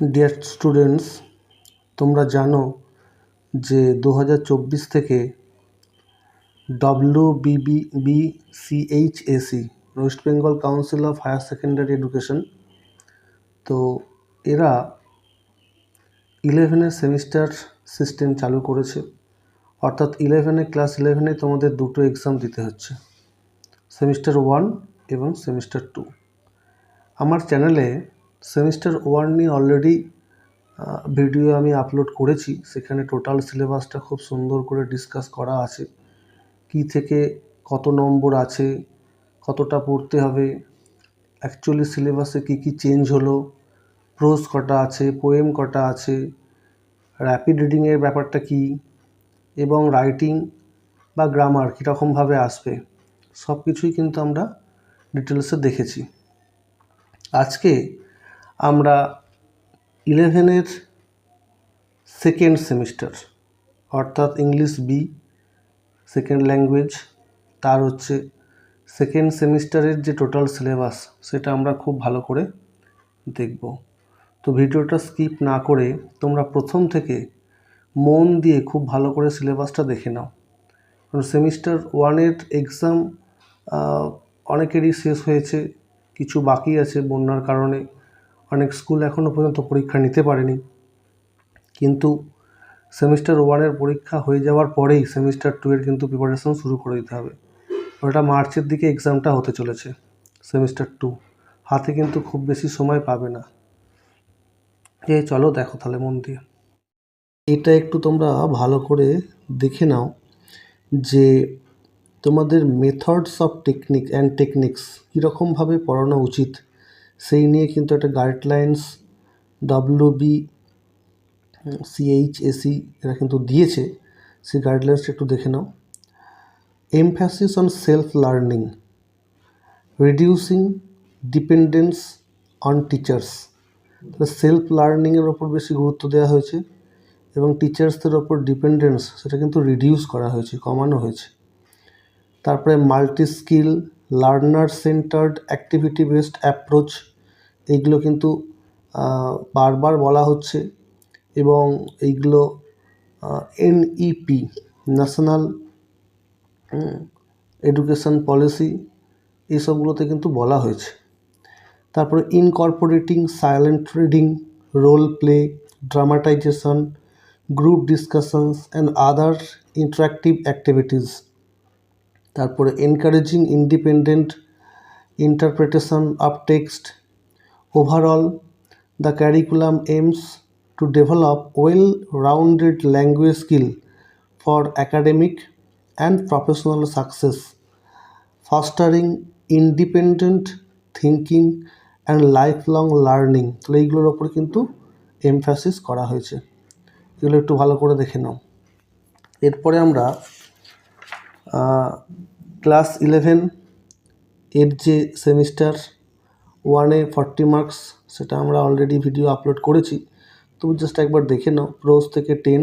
Dear students, তোমরা জানো যে 2024 থেকে WBCHAC West Bengal council of higher secondary education, তো এরা 11-এর সেমিস্টার সিস্টেম চালু করেছে। অর্থাৎ ক্লাস 11-এ তোমাদের দুটো এক্সাম দিতে হচ্ছে, সেমিস্টার 1 এবং সেমিস্টার 2। আমার চ্যানেলে সেমিস্টার 1 নিয়ে অলরেডি ভিডিও আমি আপলোড করেছি। সেখানে টোটাল সিলেবাসটা খুব সুন্দর করে ডিসকাস করা আছে, কী থেকে কত নম্বর আছে, কতটা পড়তে হবে, অ্যাকচুয়ালি সিলেবাসে কী কী চেঞ্জ হলো, প্রোজ কটা আছে, পোয়েম কটা আছে, র্যাপিড রিডিংয়ের ব্যাপারটা কী, এবং রাইটিং বা গ্রামার কীরকমভাবে আসবে, সব কিছুই কিন্তু আমরা ডিটেলসে দেখেছি। আজকে আমরা 11-এর সেকেন্ড সেমিস্টার, অর্থাৎ ইংলিশ বি সেকেন্ড ল্যাঙ্গুয়েজ, তার হচ্ছে সেকেন্ড সেমিস্টারের যে টোটাল সিলেবাস সেটা আমরা খুব ভালো করে দেখব। তো ভিডিওটা স্কিপ না করে তোমরা প্রথম থেকে মন দিয়ে খুব ভালো করে সিলেবাসটা দেখে নাও। কারণ সেমিস্টার 1-এর এক্সাম অনেকেরই শেষ হয়েছে, কিছু বাকি আছে বন্যার কারণে। অনেক স্কুল এখনও পর্যন্ত পরীক্ষা নিতে পারেনি, কিন্তু সেমিস্টার 1-এর পরীক্ষা হয়ে যাওয়ার পরেই সেমিস্টার 2-এর কিন্তু প্রিপারেশন শুরু করে দিতে হবে। ওটা মার্চের দিকে এক্সামটা হতে চলেছে। সেমিস্টার 2 হাতে কিন্তু খুব বেশি সময় পাবে না। চলো দেখো তাহলে মন দিয়ে। এটা একটু তোমরা ভালো করে দেখে নাও যে তোমাদের মেথডস অফ টেকনিক্স কীরকমভাবে পড়ানো উচিত, সেই নিয়ে কিন্তু একটা গাইডলাইন্স WBCHAC এরা কিন্তু দিয়েছে। সেই গাইডলাইন্সটা একটু দেখে নাও। Emphasis on self learning, reducing dependence on teachers. তাহলে সেলফ লার্নিংয়ের ওপর বেশি গুরুত্ব দেওয়া হয়েছে এবং টিচার্সদের ওপর ডিপেন্ডেন্স সেটা কিন্তু রিডিউস করা হয়েছে, কমানো হয়েছে। তারপরে multi skill, learner centred, activity based approach, এইগুলো কিন্তু বারবার বলা হচ্ছে এবং এইগুলো NEP ন্যাশনাল এডুকেশন পলিসি এইসবগুলোতে কিন্তু বলা হয়েছে। তারপরে incorporating silent reading, role play, dramatisation, group discussions and other interactive activities. তারপরে encouraging independent interpretation of text. Overall the curriculum aims to develop well-rounded language skill for academic and professional success, fostering independent thinking and lifelong learning। তাহলে এইগুলোর ওপর কিন্তু emphasis করা হয়েছে, এগুলো একটু ভালো করে দেখে নাও। এরপরে আমরা ক্লাস 11 এর যে সেমিস্টার 1-এ 40 মার্কস, সেটা আমরা অলরেডি ভিডিও আপলোড করেছি, তুমি জাস্ট একবার দেখে নাও। প্রোজ থেকে 10,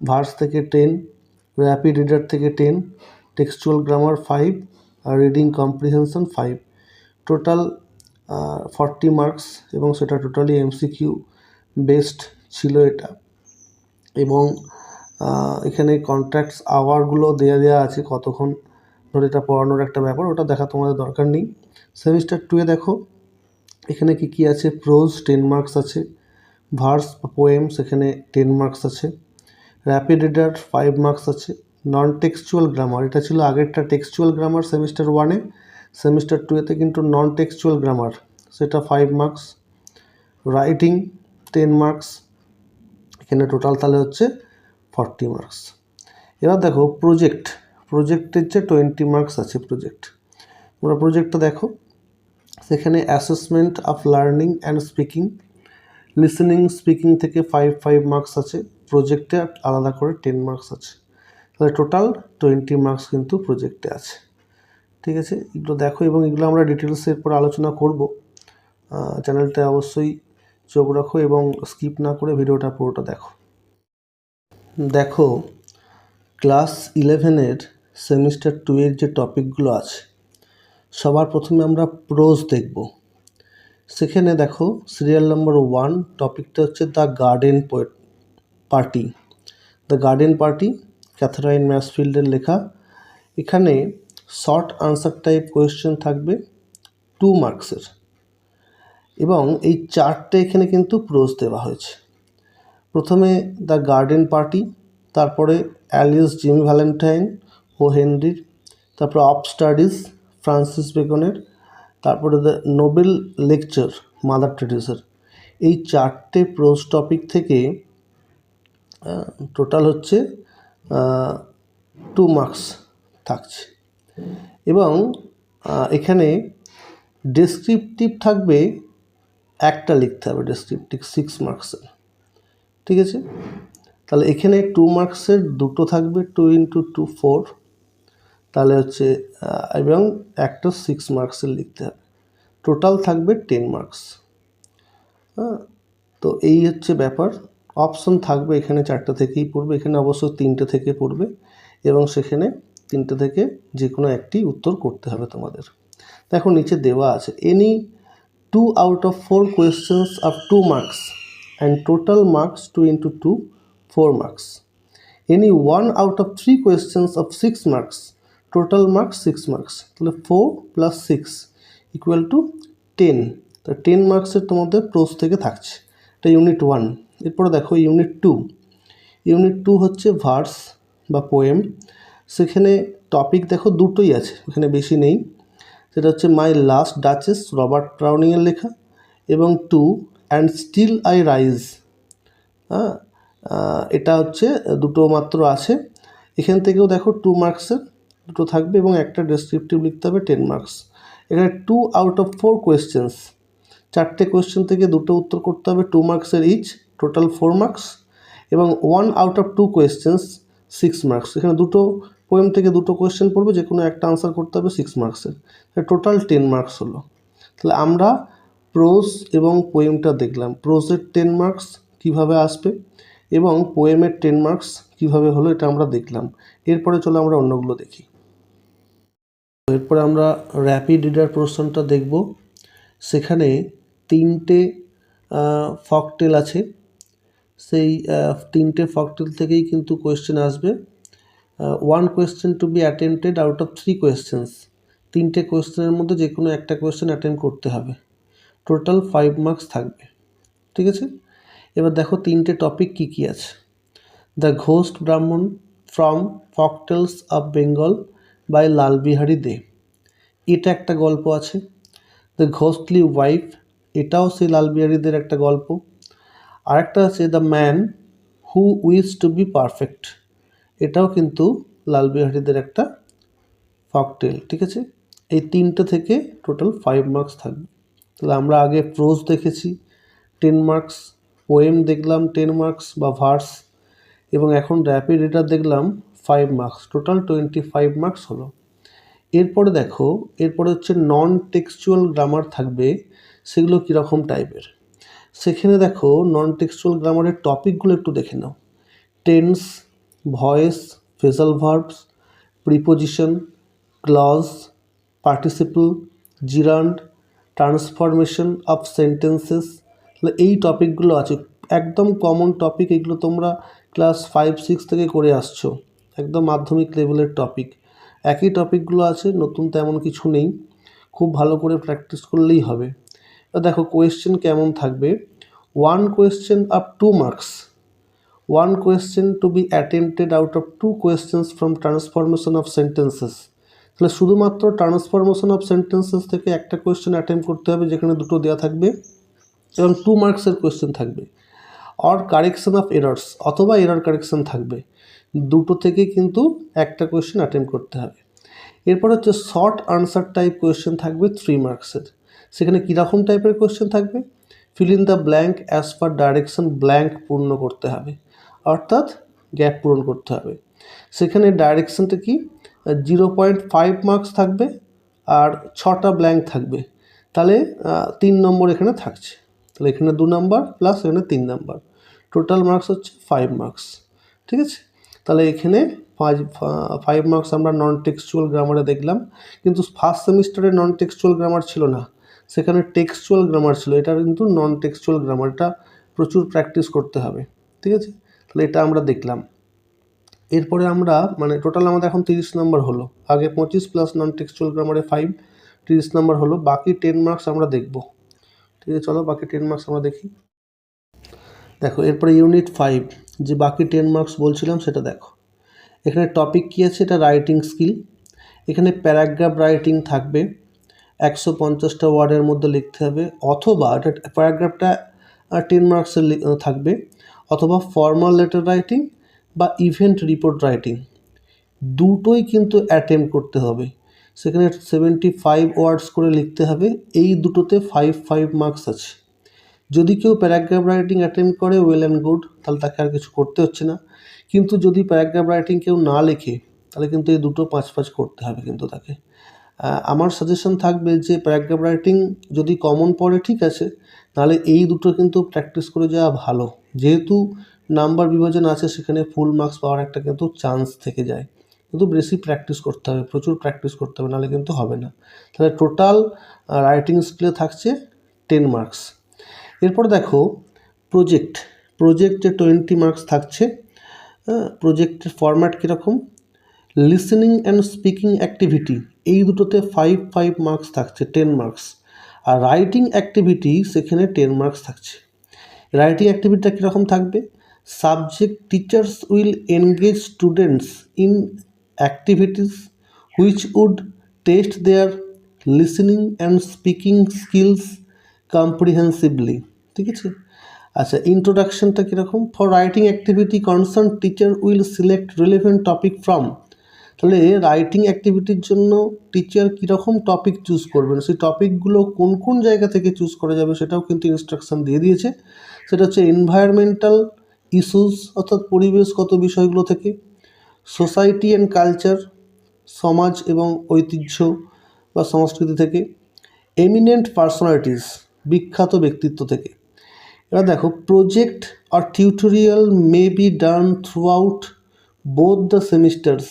ভার্স থেকে 10, র্যাপিড রিডার থেকে 10, textual grammar 5 are reading comprehension 5। Total 40 marks এবং সেটা টোটালি MCQ বেসড ছিল এটা। এবং এখানে কন্ট্রাক্টস আওয়ারগুলো দেওয়া আছে, কতক্ষণ ধরে এটা পড়ানোর একটা ব্যাপার, ওটা দেখা তোমাদের দরকার নেই। সেমিস্টার 2-এ দেখো এখানে কী আছে। প্রোজ 10 মার্কস আছে, ভার্স পোয়েম সেখানে 10 মার্কস আছে, র্যাপিড রিডার 5 মার্কস আছে, নন টেক্সচুয়াল গ্রামার, এটা ছিল আগেরটা টেক্সচুয়াল গ্রামার সেমিস্টার 1-এ, সেমিস্টার 2-এতে কিন্তু নন টেক্সচুয়াল গ্রামার, সেটা 5 মার্কস, রাইটিং 10 মার্কস, এখানে টোটাল তাহলে হচ্ছে 40 মার্কস। এবার দেখো প্রজেক্টের যে 20 মার্কস আছে তোমরা প্রজেক্টটা দেখো। সেখানে assessment of learning and speaking, listening speaking থেকে 5 মার্কস আছে, প্রজেক্টে আলাদা করে 10 মার্কস আছে। তাহলে টোটাল 20 মার্কস কিন্তু প্রজেক্টে আছে। ঠিক আছে, এগুলো দেখো এবং এগুলো আমরা ডিটেলসে এরপর আলোচনা করব। চ্যানেলটা অবশ্যই চোখ রাখো এবং স্কিপ না করে ভিডিওটা পুরোটা দেখো। ক্লাস 11-এর সেমিস্টার 2-এর যে টপিকগুলো আছে, সবার প্রথমে আমরা প্রোজ দেখব। সেখানে দেখো সিরিয়াল নাম্বার 1 টপিকটা হচ্ছে the garden party. The garden party Katherine ম্যাসফিল্ডের লেখা। এখানে শর্ট আনসার টাইপ কোয়েশ্চেন থাকবে 2 মার্কসের, এবং এই চারটে এখানে কিন্তু প্রোজ দেওয়া হয়েছে। প্রথমে দ্য গার্ডেন পার্টি, তারপরে অ্যালিস জিমি ভ্যালেন্টাইন ও হেনরির, তারপরে অফ স্টাডিজ ফ্রান্সিস বেকনের, তারপরে দ্য নোবেল লেকচার মাদার টেরেসার। এই চারটে প্রোজ টপিক থেকে টোটাল হচ্ছে 2 মার্কস থাকছে। এবং এখানে ডেসক্রিপটিভ থাকবে একটা লিখতে হবে, ডেসক্রিপটিভ 6 মার্কসের। ঠিক আছে, তাহলে এখানে 2 মার্কসের দুটো থাকবে, 2 × 2 4, তাহলে হচ্ছে এবং একটা 6 মার্কসের লিখতে হবে। টোটাল থাকবে 10 মার্কস। হ্যাঁ, তো এই হচ্ছে ব্যাপার। অপশন থাকবে এখানে 4টে থেকেই পড়বে, এখানে অবশ্য 3টে থেকে পড়বে, এবং সেখানে 3টে থেকে যে কোনো একটি উত্তর করতে হবে তোমাদের। দেখো নিচে দেওয়া আছে any 2 out of 4 questions of 2 marks and total marks 2 × 2 4 marks. Any 1 out of 3 questions of 6 marks, total marks 6 marks. তাহলে 4 + 6 = 10। তো 10 মার্কসের তোমাদের প্রোজ থেকে থাকছে। এটা ইউনিট 1। এরপরে দেখো ইউনিট 2। ইউনিট 2 হচ্ছে ভার্স বা পোয়েম। সেখানে টপিক দেখো দুটোই আছে, এখানে বেশি নেই। সেটা হচ্ছে মাই লাস্ট ডাচেস রবার্ট ব্রাউনিংয়ের লেখা, এবং 2 অ্যান্ড স্টিল আই রাইজ। হ্যাঁ, এটা হচ্ছে দুটো মাত্র আছে। এখান থেকেও দেখো 2 মার্কসের দুটো থাকবে, এবং একটা ডেসক্রিপটিভ লিখতে হবে 10 মার্কস। এখানে 2 out of 4 কোয়েশ্চেন্স, 4টে কোয়েশ্চেন থেকে দুটো উত্তর করতে হবে, 2 মার্কসের ইচ, টোটাল 4 মার্কস। এবং 1 out of 2 কোয়েশ্চেন্স 6 মার্কস। এখানে দুটো পোয়েম থেকে দুটো কোয়েশ্চেন পড়বে, যে কোনো একটা আনসার করতে হবে 6 মার্কসের। টোটাল 10 মার্কস হলো। তাহলে আমরা প্রোজ এবং পোয়েমটা দেখলাম। প্রোজের 10 মার্কস কীভাবে আসবে এবং পোয়েমের 10 মার্কস কীভাবে হলো, এটা আমরা দেখলাম। এরপরে চলো আমরা অন্যগুলো দেখি। এরপরে আমরা র্যাপিড রিডার পোর্শনটা দেখব। সেখানে 3টে ফকটেল আছে, সেই 3টে ফকটেল থেকেই কিন্তু কোয়েশ্চেন আসবে। 1 question to be attempted out of 3 questions. 3টে কোয়েশ্চেনের মধ্যে যে কোনো একটা কোয়েশ্চেন অ্যাটেম্প করতে হবে। টোটাল 5 মার্কস থাকবে। ঠিক আছে, এবার দেখো 3টে টপিক কী কী আছে। দ্য ঘোস্ট ব্রাহ্মণ ফ্রম ফকটেলস অফ বেঙ্গল বাই লাল বিহারী দে, এটা একটা গল্প আছে। দ্য ঘোস্টলি ওয়াইফ, এটাও সেই লাল বিহারীদের একটা গল্প। আরেকটা আছে the man who wishes to be perfect, এটাও কিন্তু লাল বিহারীদের একটা ফকটেল। ঠিক আছে, এই 3টে থেকে টোটাল 5 মার্কস থাকবে। তাহলে আমরা আগে প্রোজ দেখেছি 10 মার্কস, পোয়েম দেখলাম 10 মার্কস বা ভার্স, এবং এখন র্যাপিড রিডার দেখলাম 5 মার্কস, টোটাল 25 মার্কস হলো। এরপরে দেখো, এরপরে হচ্ছে নন টেক্সচুয়াল গ্রামার থাকবে। সেগুলো কীরকম টাইপের, সেখানে দেখো নন টেক্সচুয়াল গ্রামারের টপিকগুলো একটু দেখে নাও। Tense, voice, phrasal verbs, preposition, clause, participle, gerund, transformation of sentences. তাহলে এই টপিকগুলো আছে, একদম কমন টপিক। এগুলো তোমরা ক্লাস 5, 6 থেকে করে আসছো, একদম মাধ্যমিক লেভেলের টপিক। একই টপিকগুলো আছে, নতুন তেমন কিছু নেই। খুব ভালো করে প্র্যাকটিস করলেই হবে। দেখো কোয়েশ্চেন কেমন থাকবে। 1 question of 2 marks, 1 question to be attempted out of 2 questions from transformation of sentences. তাহলে শুধুমাত্র ট্রান্সফরমেশন অফ সেন্টেন্সেস থেকে একটা কোয়েশ্চেন অ্যাটেম্প করতে হবে, যেখানে দুটো দেওয়া থাকবে, এবং 2 মার্কসের কোয়েশ্চেন থাকবে। অর কারেকশন অফ এরর্স, অথবা এরর কারেকশন থাকবে। দুটো থেকে কিন্তু একটা কোয়েশ্চেন অ্যাটেম্প করতে হবে। এরপর হচ্ছে শর্ট আনসার টাইপ কোয়েশ্চেন থাকবে 3 মার্কসের। সেখানে কীরকম টাইপের কোয়েশ্চেন থাকবে, fill in the blank as per direction, blank পূর্ণ করতে হবে, অর্থাৎ গ্যাপ পূরণ করতে হবে। সেখানে ডাইরেকশনটা কি, 0.5 মার্কস থাকবে, আর 6টা ব্ল্যাঙ্ক থাকবে। তাহলে 3 নম্বর এখানে থাকছে। তাহলে এখানে 2 নাম্বার প্লাস এখানে 3 নাম্বার, টোটাল মার্কস হচ্ছে 5 মার্কস। ঠিক আছে, তাহলে এখানে 5 মার্কস আমরা নন টেক্সচুয়াল গ্রামারে দেখলাম। কিন্তু ফার্স্ট সেমিস্টারে নন টেক্সচুয়াল গ্রামার ছিল না, সেখানে টেক্সচুয়াল গ্রামার ছিল, এটা কিন্তু নন টেক্সচুয়াল গ্রামার, এটা প্রচুর প্র্যাকটিস করতে হবে, ঠিক আছে। তাহলে এটা আমরা দেখলাম। এরপরে আমরা মানে টোটাল আমাদের এখন 30 নম্বর হলো, আগে 25 প্লাস নন টেক্সচুয়াল গ্রামারে 5, 30 নম্বর হলো। বাকি 10 মার্কস আমরা দেখব, ঠিক আছে। চলো বাকি 10 মার্কস আমরা দেখি। দেখো এরপরে ইউনিট 5 যে বাকি 10 মার্কস বলছিলাম সেটা দেখো। এখানে টপিক কী আছে, এটা রাইটিং স্কিল। এখানে প্যারাগ্রাফ রাইটিং থাকবে, 150টা ওয়ার্ডের মধ্যে লিখতে হবে, অথবা এটা প্যারাগ্রাফটা 10 মার্কসের থাকবে, অথবা ফর্মাল লেটার রাইটিং বা ইভেন্ট রিপোর্ট রাইটিং, দুটোই কিন্তু অ্যাটেম্প করতে হবে। সেখানে 75 ওয়ার্ডস করে লিখতে হবে, এই দুটোতে 5 মার্কস আছে। যদি কেউ প্যারাগ্রাফ রাইটিং অ্যাটেম্প করে ওয়েল অ্যান্ড গুড, তাহলে তাকে আর কিছু করতে হচ্ছে না। কিন্তু যদি প্যারাগ্রাফ রাইটিং কেউ না লেখে তাহলে কিন্তু এই দুটো 5 করতে হবে কিন্তু তাকে। আমার সাজেশন থাকবে যে প্যারাগ্রাফ রাইটিং যদি কমন পড়ে ঠিক আছে, নাহলে এই দুটো কিন্তু প্র্যাকটিস করে যাওয়া ভালো, যেহেতু নাম্বার বিভাজন আছে সেখানে ফুল মার্কস পাওয়ার একটা কিন্তু চান্স থেকে যায়। কিন্তু বেশি প্র্যাকটিস করতে হবে, প্রচুর প্র্যাকটিস করতে হবে, নাহলে কিন্তু হবে না। তাহলে টোটাল রাইটিং স্কিলে থাকছে 10 মার্কস। এরপর দেখো প্রজেক্টে 20 মার্কস থাকছে। প্রজেক্টের ফরম্যাট কীরকম, লিসেনিং অ্যান্ড স্পিকিং অ্যাক্টিভিটি, এই দুটোতে 5 মার্কস থাকছে, 10 মার্কস। আর রাইটিং অ্যাক্টিভিটি সেখানে 10 মার্কস থাকছে। রাইটিং অ্যাক্টিভিটিটা কীরকম থাকবে, subject teachers will engage students in activities which would test their listening and speaking skills comprehensively, ঠিক আছে। আচ্ছা ইন্ট্রোডাকশনটা কীরকম, for writing activity concern teacher will select relevant topic from, তাহলে রাইটিং অ্যাক্টিভিটির জন্য টিচার কীরকম টপিক চুজ করবেন, সেই টপিকগুলো কোন কোন জায়গা থেকে চুজ করা যাবে সেটাও কিন্তু ইনস্ট্রাকশান দিয়ে দিয়েছে। সেটা হচ্ছে এনভায়রনমেন্টাল ইস্যুস অর্থাৎ পরিবেশগত বিষয়গুলো থেকে, সোসাইটি অ্যান্ড কালচার সমাজ এবং ঐতিহ্য বা সংস্কৃতি থেকে, এমিনেন্ট পার্সোনালিটিস বিখ্যাত ব্যক্তিত্ব থেকে। এবার দেখো প্রজেক্ট আর tutorial may be done throughout both the semesters,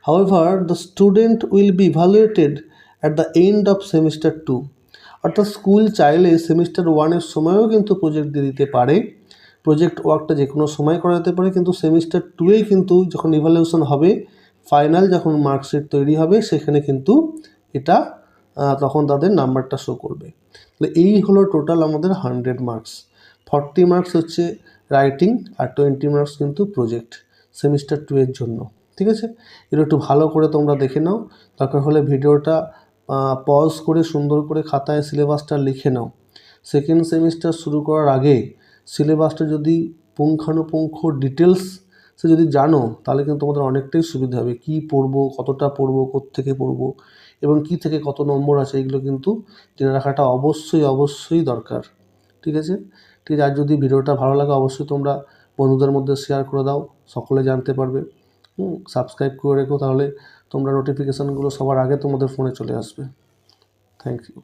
however the student will be evaluated at the end of semester 2, অর্থাৎ স্কুল চাইলে সেমিস্টার 1-এর সময়ও কিন্তু প্রজেক্ট দিয়ে দিতে পারে। প্রজেক্ট ওয়ার্কটা যে কোনো সময় করা যেতে পারে, কিন্তু সেমিস্টার 2-এ কিন্তু যখন ইভ্যালুয়েশন হবে, ফাইনাল যখন মার্কশিট তৈরি হবে সেখানে কিন্তু এটা তখন তাদের নাম্বারটা শো করবে। তাহলে এই হলো টোটাল আমাদের 100 মার্কস। 40 মার্কস হচ্ছে রাইটিং আর 20 মার্কস কিন্তু প্রজেক্ট সেমিস্টার 2-এর জন্য, ঠিক আছে। এটা একটু ভালো করে তোমরা দেখে নাও, দরকার হলে ভিডিওটা পজ করে সুন্দর করে খাতায় সিলেবাসটা লিখে নাও। সেকেন্ড সেমিস্টার শুরু করার আগে সিলেবাসটা যদি পুঙ্খানুপুঙ্খ ডিটেলস সে যদি জানো তাহলে কিন্তু তোমাদের অনেকটাই সুবিধা হবে। কী পড়বো, কতটা পড়বো, কোত্থেকে পড়বো এবং কী থেকে কত নম্বর আছে, এগুলো কিন্তু জেনে রাখাটা অবশ্যই দরকার, ঠিক আছে। ঠিক আছে, আর যদি ভিডিওটা ভালো লাগে অবশ্যই তোমরা বন্ধুদের মধ্যে শেয়ার করে দাও, সকলে জানতে পারবে। সাবস্ক্রাইব করে রেখো, তাহলে তোমরা নোটিফিকেশানগুলো সবার আগে তোমাদের ফোনে চলে আসবে। Thank you.